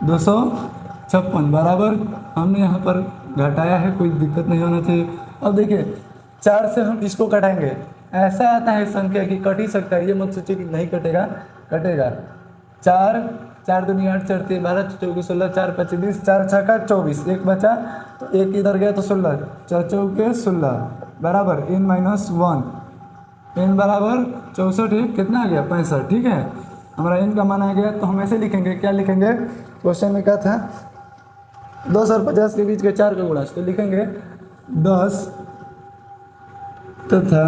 256 बराबर हमने यहाँ पर घटाया है, कोई दिक्कत नहीं होना चाहिए। अब देखिए 4 से हम इसको घटाएंगे, ऐसा आता है संख्या कि कट ही सकता है, ये मत सोचिए कि नहीं कटेगा, कटेगा। 4 4 दूनी 8 4 3 12 चौके 16 4 5 20 4 6 का 24, एक बचा तो एक इधर गया तो 16 4 चौके 16 बराबर n माइनस वन, n बराबर 64, कितना आ गया 65, ठीक है हमारा n का मान आ गया। तो हम ऐसे लिखेंगे, क्या लिखेंगे, क्वेश्चन में क्या था 10 और 50 के बीच के 4 का गुणा, तो लिखेंगे 10 तथा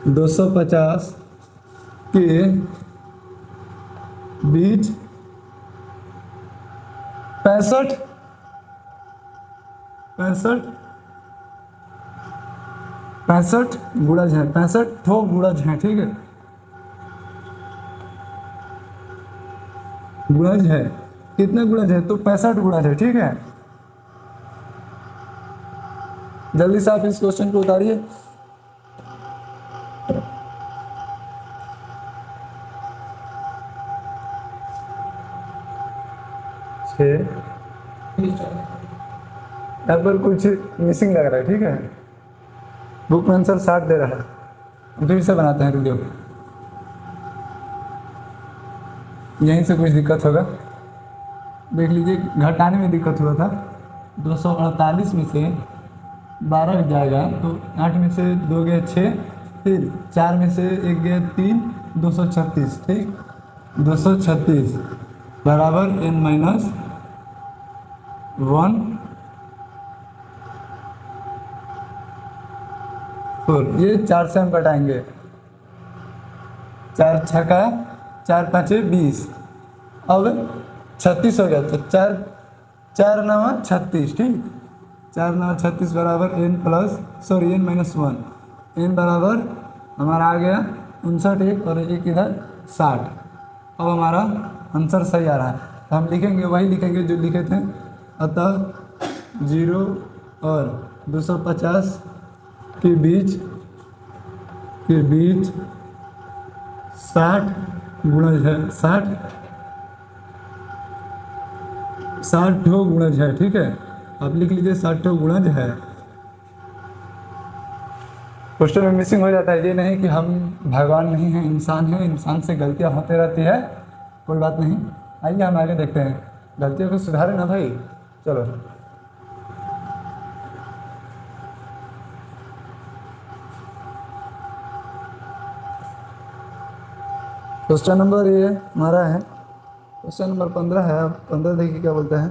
250 के बीच 65 गुणज है, 65 ठो गुणज है, ठीक है गुणज है, कितने गुणज है तो 65 गुणज है, ठीक है। जल्दी से आप इस क्वेश्चन को उतारिए। यहाँ पर कुछ मिसिंग लग रहा है, ठीक है बुक में आंसर 60 दे रहा है, फिर से बनाते हैं वीडियो, यहीं से कुछ दिक्कत होगा, देख लीजिए घटाने में दिक्कत हुआ था। 248 में से 12 जाएगा तो 8 में से 2 गए 6, फिर 4 में से 1 गए 3, 236, ठीक 236 बराबर n माइनस वन 4, ये 4 से हम घटाएंगे, 4 छक्का 4 5 20, अब 36 हो गया तो 4 4 9 36, ठीक 4 9 36 बराबर n माइनस वन, n बराबर हमारा आ गया 59, एक और एक इधर 60। अब हमारा आंसर सही आ रहा है, तो हम लिखेंगे वही लिखेंगे जो लिखे थे, अतः 0 और 250 के बीच 60 गुणज है, 60 ठो गुणज है, ठीक है आप लिख लीजिए 60 ठो गुणज है। क्वेश्चन में मिसिंग हो जाता है, ये नहीं कि हम भगवान नहीं हैं, इंसान है, इंसान से गलतियां होते रहती है, कोई बात नहीं। आइए हम आगे देखते हैं, गलतियों को सुधारें ना भाई, चलो। क्वेश्चन नंबर ये हमारा है, क्वेश्चन नंबर 15 है। अब 15 देखिए क्या बोलता है,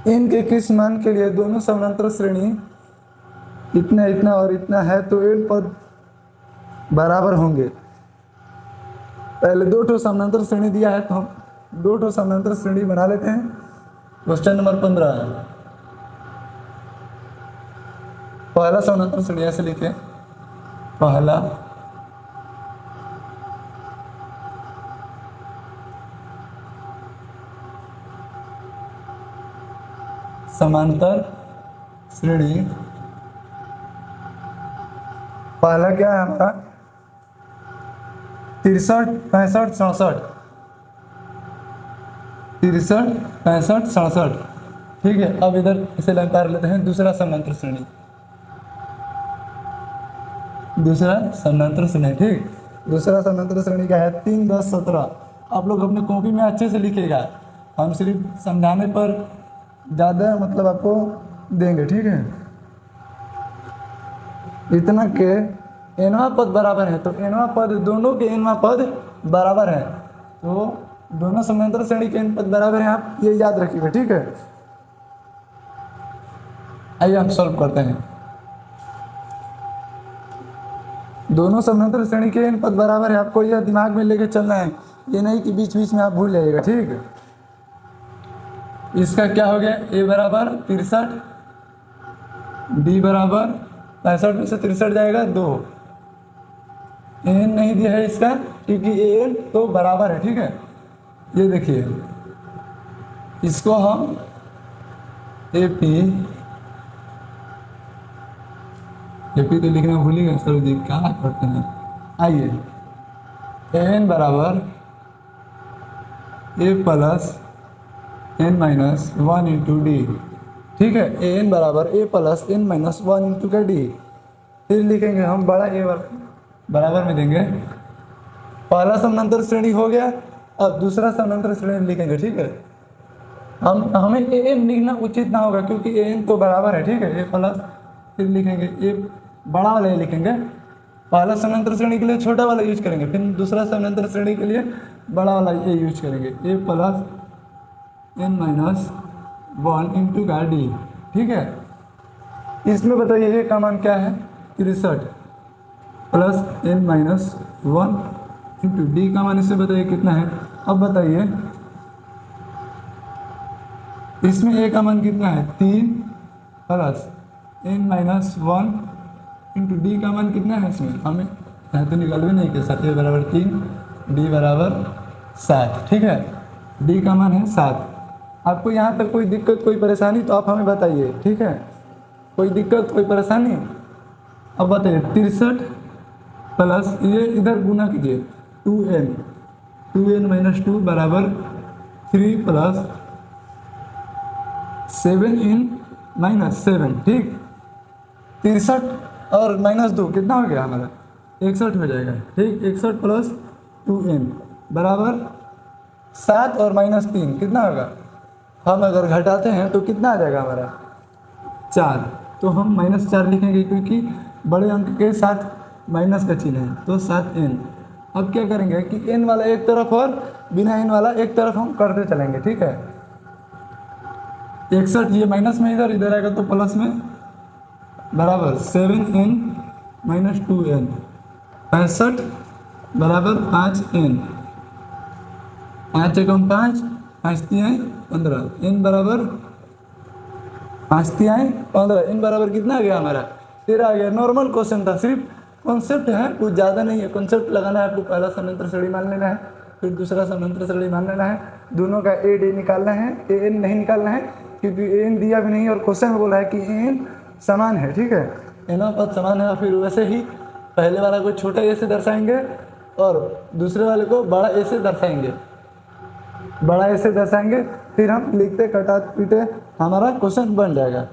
n के किस मान के लिए दोनों समानांतर श्रेणी इतना इतना और इतना है तो n पद बराबर होंगे। पहले 2 ठो समानांतर श्रेणी दिया है तो हम 2 ठो समानांतर श्रेणी बना लेते हैं। क्वेश्चन नंबर 15 पहला समानांतर श्रेणी ऐसे लिखे, पहला समांतर श्रेणी, पहला क्या है हमारा 63 65 67, 63 65 67, ठीक है। अब इधर इसे लाइन पार लेते हैं, दूसरा समांतर श्रेणी, दूसरा समांतर श्रेणी, ठीक दूसरा समांतर श्रेणी क्या है 3 10 17। आप लोग अपने कॉपी में अच्छे से लिखिएगा, हम सिर्फ समझाने पर ज़्यादा मतलब आपको देंगे, ठीक है। इतना के एनवा पद बराबर है, तो एनवा पद दोनों के एनवा पद बराबर है, तो दोनों समांतर श्रेणी के एन पद बराबर हैं, आप ये याद रखिएगा, ठीक है। आइए हम सॉल्व करते हैं। दोनों समांतर श्रेणी के एन पद बराबर है, आपको यह दिमाग में लेके चलना है ये नहीं कि बीच बीच में आप भूल जाइएगा, ठीक है। इसका क्या हो गया, ए बराबर 63, डी बराबर 65 में से 63 जाएगा 2। एन नहीं दिया है इसका क्योंकि एन तो बराबर है, ठीक है। ये देखिए इसको हम एपी तो लिखना भूल ही गए सर जी, क्या करते हैं। आइए एन बराबर a plus n minus 1 into d, ठीक है। एन बराबर a plus n minus 1 into का डी। फिर लिखेंगे हम बड़ा ए बराबर में देंगे, पहला समानांतर श्रेणी हो गया, अब दूसरा समानांतर श्रेणी लिखेंगे, ठीक है। हमें ए एन लिखना उचित ना होगा क्योंकि ए एन तो बराबर है, ठीक है। ए प्लस फिर लिखेंगे ए बड़ा वाला ए लिखेंगे, पहला समानांतर श्रेणी के लिए छोटा वाला यूज करेंगे, फिर दूसरा समानांतर श्रेणी के लिए बड़ा वाला ए यूज करेंगे। ए प्लस एन माइनस 1 इंटू का डी, ठीक है। इसमें बताइए ए का मान क्या है, 63 plus n minus 1 into d का मान इससे बताइए कितना है। अब बताइए इसमें ए का मान कितना है, 3 plus n minus 1 into d का मान कितना है। इसमें हमें यहाँ तो निकाल भी नहीं के साथ, ए बराबर 3, डी बराबर 7, ठीक है। डी का मान है 7। आपको यहाँ तक कोई दिक्कत कोई परेशानी तो आप हमें बताइए, ठीक है। कोई दिक्कत कोई परेशानी। अब बताइए 63 प्लस ये इधर गुना कीजिए 2n माइनस 2 बराबर 3 प्लस 7n माइनस 7, ठीक। 63 और माइनस 2 कितना हो गया हमारा, 61 हो जाएगा, ठीक। 61 प्लस 2n बराबर 7 और माइनस 3 कितना होगा। हम अगर घटाते हैं तो कितना आ जाएगा हमारा, 4। तो हम -4 लिखेंगे क्योंकि बड़े अंक के साथ माइनस का चिन्ह है, तो 7n। अब क्या करेंगे कि n वाला एक तरफ और बिना n वाला एक तरफ हम करते चलेंगे, ठीक है। 61 ये माइनस में इधर आएगा तो प्लस में बराबर 7n माइनस 2n, 65 बराबर 5n, 5 एकम 5, 5 तिहाई 15, n बराबर 5 तिहाई 15, n बराबर कितना आ गया हमारा 13 आ गया। नॉर्मल क्वेश्चन था, सिर्फ कॉन्सेप्ट है, कुछ ज़्यादा नहीं है। कॉन्सेप्ट लगाना है आपको, पहला समानांतर श्रेणी मान लेना है, फिर दूसरा समानांतर श्रेणी मान लेना है, दोनों का ए डी निकालना है, ए एन नहीं निकालना है क्योंकि ए एन दिया भी नहीं और क्वेश्चन में बोला है कि ए एन समान है, ठीक है। एनों पद समान है, फिर वैसे ही पहले वाला को छोटा ए से दर्शाएंगे और दूसरे वाले को बड़ा ए से दर्शाएंगे, बड़ा ए से दर्शाएंगे, फिर हम लिखते कटा पीटे हमारा क्वेश्चन बन जाएगा।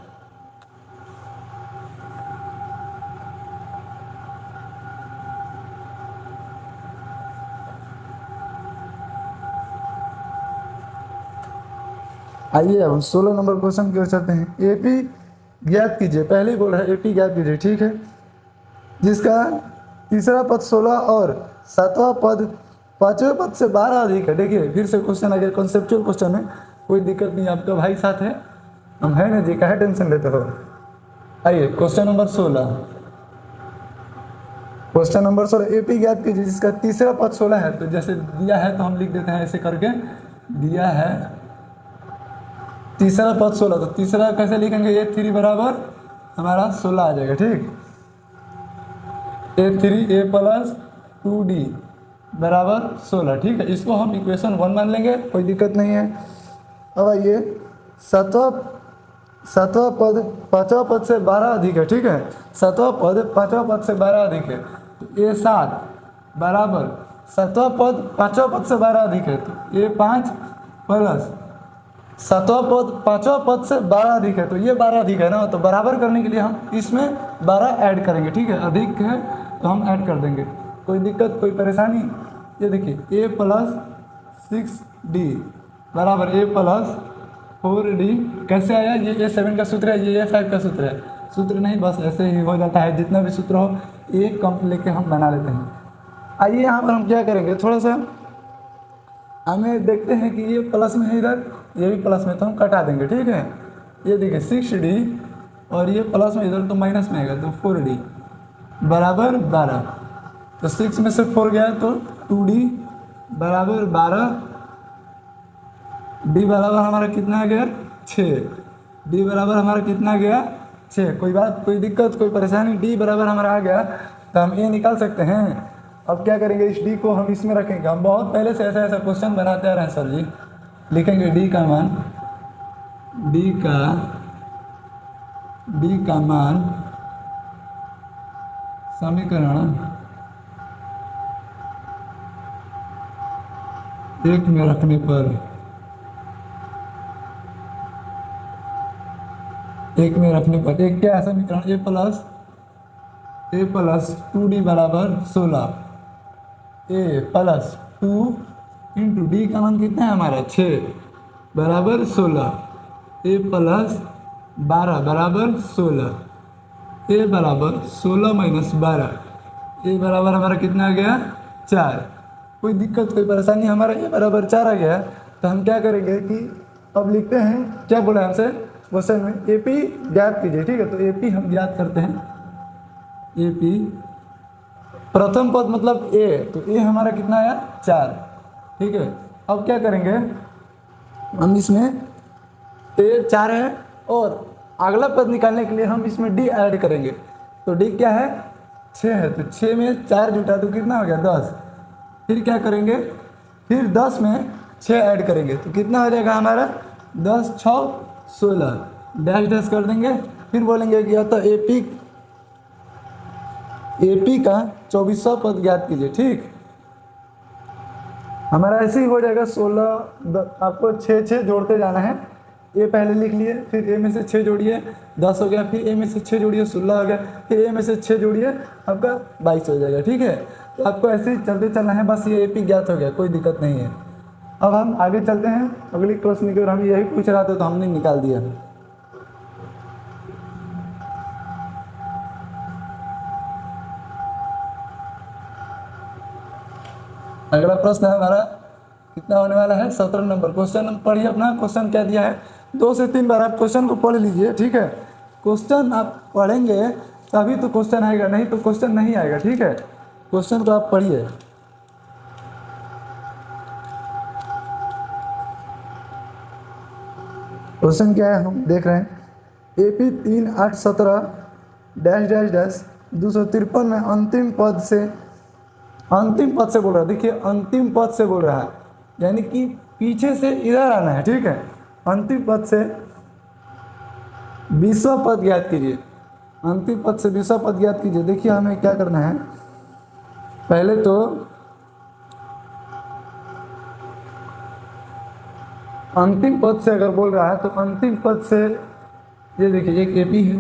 आइए अब 16 नंबर क्वेश्चन की ओर चलते हैं। एपी ज्ञात कीजिए, पहले ही बोल रहा है एपी ज्ञात कीजिए, ठीक है। जिसका तीसरा पद 16 और सातवां पद पांचवें पद से 12 अधिक है। देखिए फिर से क्वेश्चन आ गया, कॉन्सेप्चुअल क्वेश्चन है, कोई दिक्कत नहीं, आपका भाई साथ है, हम है ना जी, काहे टेंशन लेते हो। आइए question number 16, question number 16 AP ज्ञात कीजिए जिसका तीसरा पद 16 है। तो जैसे दिया है तो हम लिख देते हैं ऐसे करके, दिया है तीसरा पद 16, तो तीसरा कैसे लिखेंगे, ए 3 बराबर हमारा 16 आ जाएगा, ठीक। ए 3 ए प्लस 2d बराबर 16, ठीक है। इसको हम इक्वेशन 1 मान लेंगे, कोई दिक्कत नहीं है। अब आइए सातवां पद पांचवा पद से 12 अधिक है, ठीक है। सातवां पद पांचवा पद से 12 अधिक है, तो ए 7 बराबर सातवां पद पांचवा पद से 12 अधिक है, तो ए 5 प्लस सातवां पद पांचवा पद से 12 अधिक है, तो ये 12 अधिक है ना, तो बराबर करने के लिए हम इसमें 12 ऐड करेंगे, ठीक है। अधिक है तो हम ऐड कर देंगे, कोई दिक्कत कोई परेशानी। ये देखिए ए प्लस 6d बराबर ए प्लस 4d कैसे आया, ये A7 का सूत्र है, ये A5 का सूत्र है, सूत्र नहीं बस ऐसे ही हो जाता है, जितना भी सूत्र हो एक कम लेके हम बना लेते हैं। आइए यहाँ पर हम क्या करेंगे, थोड़ा सा हमें देखते हैं कि ये प्लस में है इधर, ये भी प्लस में, तो हम कटा देंगे, ठीक है। ये देखिए 6d और ये प्लस में इधर तो माइनस में आएगा, तो 4d बराबर 12, तो 6 में से 4 गया तो 2d बराबर 12, डी बराबर हमारा कितना आ गया 6, डी बराबर हमारा कितना गया 6। कोई बात, कोई दिक्कत, कोई परेशानी? डी बराबर हमारा आ गया तो हम ये निकाल सकते हैं। अब क्या करेंगे, इस डी को हम इसमें रखेंगे। हम बहुत पहले से ऐसा ऐसा क्वेश्चन बनाते आ रहे हैं सर जी। लिखेंगे डी का मान, डी का मान समीकरण 1 में रखने पर, 1 में रखने पर एक क्या है समीकरण, ए प्लस 2d बराबर 16, ए प्लस 2 इंटू डी का मान कितना है हमारा 6 बराबर 16, ए प्लस 12 बराबर 16, ए बराबर 16 माइनस 12, ए बराबर हमारा कितना आ गया 4। कोई दिक्कत, कोई परेशानी? हमारा ए बराबर 4 आ गया। तो हम क्या करेंगे कि अब लिखते हैं, क्या बोला हमसे क्वेश्चन में, ए पी ज्ञात कीजिए। ठीक है, तो ए पी हम ज्ञात करते हैं। ए पी प्रथम पद मतलब ए, तो ए हमारा कितना आया 4। ठीक है, अब क्या करेंगे हम, इसमें ए 4 है और अगला पद निकालने के लिए हम इसमें डी ऐड करेंगे। तो डी क्या है 6 है, तो 6 में 4 जुटा तो कितना हो गया 10। फिर क्या करेंगे, फिर 10 में 6 ऐड करेंगे तो कितना हो जाएगा हमारा 10 6 16, डैश डैश कर देंगे। फिर बोलेंगे कि तो एपी का 24वां पद ज्ञात कीजिए। ठीक, हमारा ऐसे ही हो जाएगा 16, आपको 6 6 जोड़ते जाना है। ए पहले लिख लिए, फिर ए में से 6 जोड़िए 10 हो गया, फिर ए में से 6 जोड़िए 16 हो गया, फिर ए में से 6 जोड़िए आपका 22 हो जाएगा। ठीक है, तो आपको ऐसे ही चलते चलना है, बस ये एपी ज्ञात हो गया, कोई दिक्कत नहीं है। अब हम आगे चलते हैं अगली प्रश्न की ओर। हम यही पूछ रहा था तो हमने निकाल दिया। अगला प्रश्न है हमारा, कितना होने वाला है 17 नंबर। क्वेश्चन पढ़िए अपना, क्वेश्चन क्या दिया है, 2 से 3 बार आप क्वेश्चन को पढ़ लीजिए। ठीक है, क्वेश्चन आप पढ़ेंगे तभी तो क्वेश्चन आएगा, नहीं तो क्वेश्चन नहीं आएगा। ठीक है, क्वेश्चन को आप पढ़िए। क्वेश्चन क्या है हम देख रहे हैं, AP 3 8 17 डैश डैश डैश 253 में अंतिम पद से बोल रहा है। देखिए अंतिम पद से बोल रहा है, यानी कि पीछे से इधर आना है। ठीक है, अंतिम पद से 20वां पद ज्ञात कीजिए। अंतिम पद से 20वां पद ज्ञात कीजिए। देखिए हमें क्या करना है, पहले तो अंतिम पद से अगर बोल रहा है तो अंतिम पद से ये देखिए एक एपी है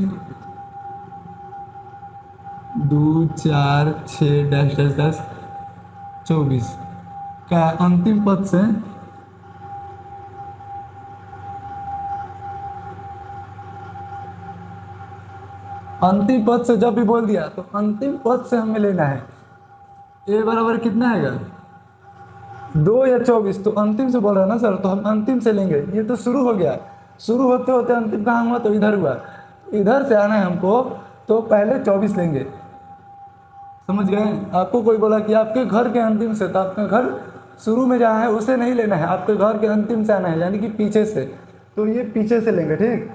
2 4 6 डैश डैश डैश 24 का अंतिम पद से जब भी बोल दिया तो अंतिम पद से हमें लेना है। ए बराबर कितना आएगा 2 या 24, तो अंतिम से बोल रहा है ना सर, तो हम अंतिम से लेंगे। ये तो शुरू हो गया, शुरू होते होते अंतिम कहाँ हुआ, तो इधर हुआ। इधर से आना है हमको, तो पहले 24 लेंगे। समझ गए? आपको कोई बोला कि आपके घर के अंतिम से, तो आपका घर शुरू में जहाँ है उसे नहीं लेना है, आपके घर के अंतिम से आना है, यानी कि पीछे से। तो ये पीछे से लेंगे। ठीक,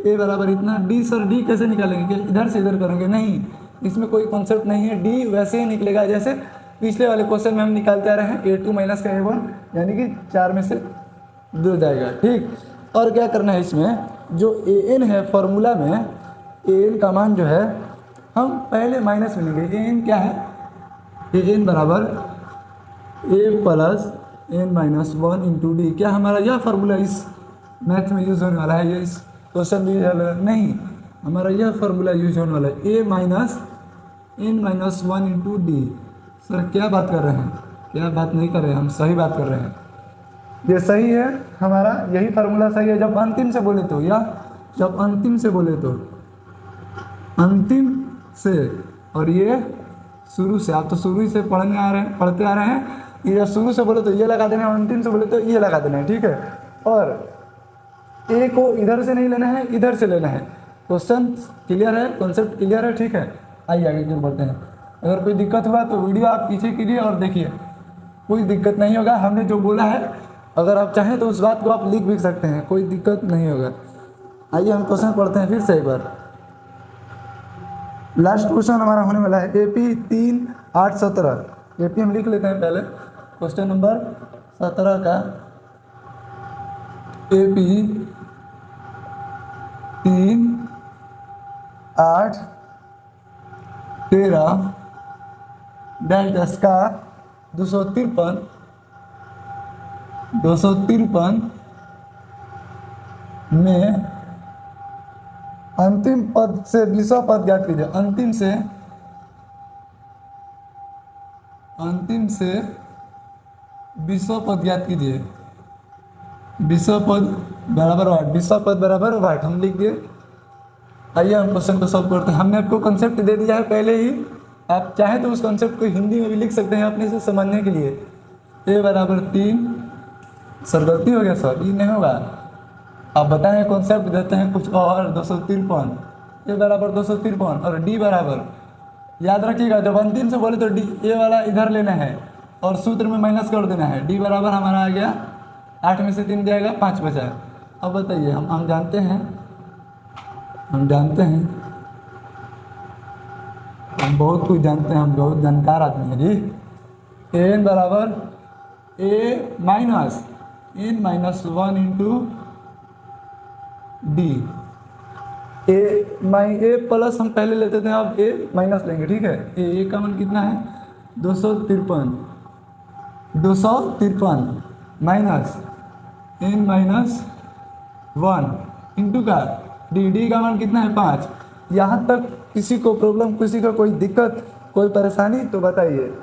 ए बराबर इतना। डी सर डी कैसे निकालेंगे, इधर से इधर करेंगे? नहीं, इसमें कोई कॉन्सेप्ट नहीं है। डी वैसे ही निकलेगा जैसे पिछले वाले क्वेश्चन में हम निकालते आ रहे हैं, A2 माइनस का A1, यानी कि 4 में से 2 जाएगा। ठीक, और क्या करना है इसमें, जो AN है फॉर्मूला में, AN का मान जो है हम पहले माइनस में लेंगे। AN क्या है, AN बराबर A plus N minus 1 into D. क्या हमारा यह फार्मूला इस मैथ में यूज होने वाला है, ये इस क्वेश्चन में यूज होने वाला नहीं, हमारा यह फार्मूला यूज होने वाला है, A minus N minus 1 into D. Sir क्या बात कर रहे हैं, क्या बात नहीं कर रहे हैं, हम सही बात कर रहे हैं। ये सही है, हमारा यही फार्मूला सही है। जब अंतिम से बोले तो, या जब अंतिम से बोले तो अंतिम से, और ये शुरू से। आप तो शुरू से पढ़ते आ रहे हैं। ये शुरू से बोले तो ये लगा देना है, अंतिम से बोले तो ये लगा देना है। ठीक है, और ए को इधर से नहीं लेना है, इधर से लेना है। क्वेश्चन क्लियर है, कॉन्सेप्ट क्लियर है? ठीक है, आइए आगे क्यों बढ़ते हैं। अगर कोई दिक्कत हुआ तो वीडियो आप पीछे कीजिए और देखिए। कोई दिक्कत नहीं होगा। हमने जो बोला है अगर आप चाहें तो उस बात को आप लिख भी सकते हैं, कोई दिक्कत नहीं होगा। आइए हम क्वेश्चन पढ़ते हैं फिर से एक बार। लास्ट क्वेश्चन हमारा होने वाला है AP 3, 8, 17। AP हम लिख लेते हैं पहले। क्वेश्चन नंबर 17 का AP 3, 8, 13 डैश 10 का 253 में अंतिम पद से 20वां पद ज्ञात कीजिए। अंतिम से 20वां पद ज्ञात कीजिए। 20वां पद बराबर 8, 20वां पद बराबर 8 हम लिख दिए। आइए हम क्वेश्चन को सॉल्व करते हैं। हमने आपको कंसेप्ट दे दिया है पहले ही, आप चाहें तो उस कंसेप्ट को हिंदी में भी लिख सकते हैं अपने से समझने के लिए। A बराबर 3, सर गलती हो गया सर, ये नहीं होगा। आप बताएं कॉन्सेप्ट देते हैं कुछ और। 253, A बराबर 253 और D बराबर, याद रखिएगा जब अंतिम से बोले तो D A वाला इधर लेना है और सूत्र में माइनस कर देना है। D बराबर हमारा आ गया 8 में से 3 जाएगा 5 बचा। अब बताइए हम जानते हैं हम बहुत कुछ जानते हैं, हम बहुत जानकार आदमी हैं जी। N बराबर A minus N-1 into d. A plus हम पहले लेते थे, अब A माइनस लेंगे, ठीक है। A का मान कितना है 253 माइनस N-1 इंटू का D का मान कितना है 5। यहाँ तक किसी को प्रॉब्लम, किसी का कोई दिक्कत, कोई परेशानी तो बताइए।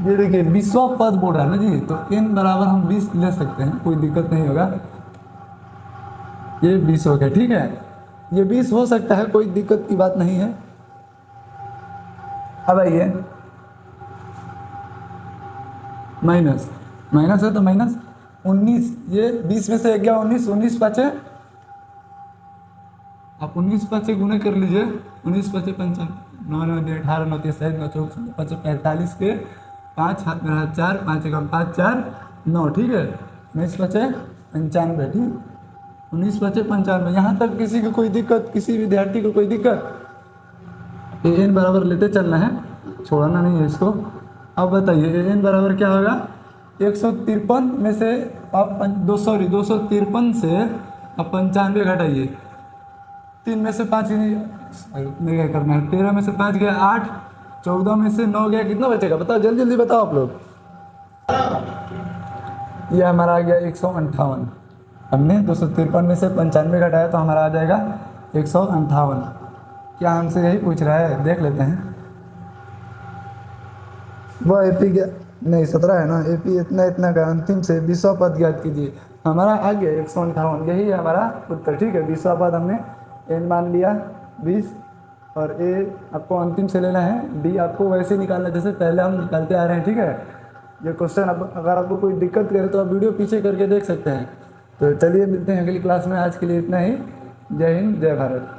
ये देखिए 20वां पद बोल रहा है ना जी, तो N बराबर हम 20 ले सकते हैं, कोई दिक्कत नहीं होगा। ये 20 हो गया, ठीक है। ये 20 हो सकता है, कोई दिक्कत की बात नहीं है। अब आइए माइनस है तो माइनस 19, ये 20 में से एक गया 19 बचे, आप 19 5 गुणे कर लीजिए। 19 5 55, 9 9 18 9 3 9 24 5 45 के 5 हाथ में रहा 4, 5 एकम 5 4 9, ठीक है। 19 5 95, ठीक। 19 5 95। यहाँ तक किसी को कोई दिक्कत, किसी विद्यार्थी को कोई दिक्कत? N बराबर लेते चलना है, छोड़ना नहीं है इसको। अब बताइए N बराबर क्या होगा? 153 में से आप 253 से आप 95 घटाइए। 3 में से 5 नहीं क्या करना है, 13 में से 5 गया 8, 14 में से 9 गया, कितना बचेगा बताओ, जल्दी जल्दी बताओ आप लोग। ये हमारा आ गया 158। हमने 253 में से 95 घटाया तो हमारा आ जाएगा 158। क्या हमसे यही पूछ रहा है, देख लेते हैं। वह AP क्या नहीं 17 है ना। AP इतना का अंतिम से 20वां पद ज्ञात कीजिए। हमारा आ गया 158, यही है हमारा उत्तर, ठीक है। 20वां पद हमने N मान लिया 20 और A आपको अंतिम से लेना है, D आपको वैसे निकालना जैसे पहले हम निकालते आ रहे हैं, ठीक है। ये क्वेश्चन अगर आपको कोई दिक्कत करे तो आप वीडियो पीछे करके देख सकते हैं। तो चलिए मिलते हैं अगली क्लास में, आज के लिए इतना ही। जय हिंद, जय भारत।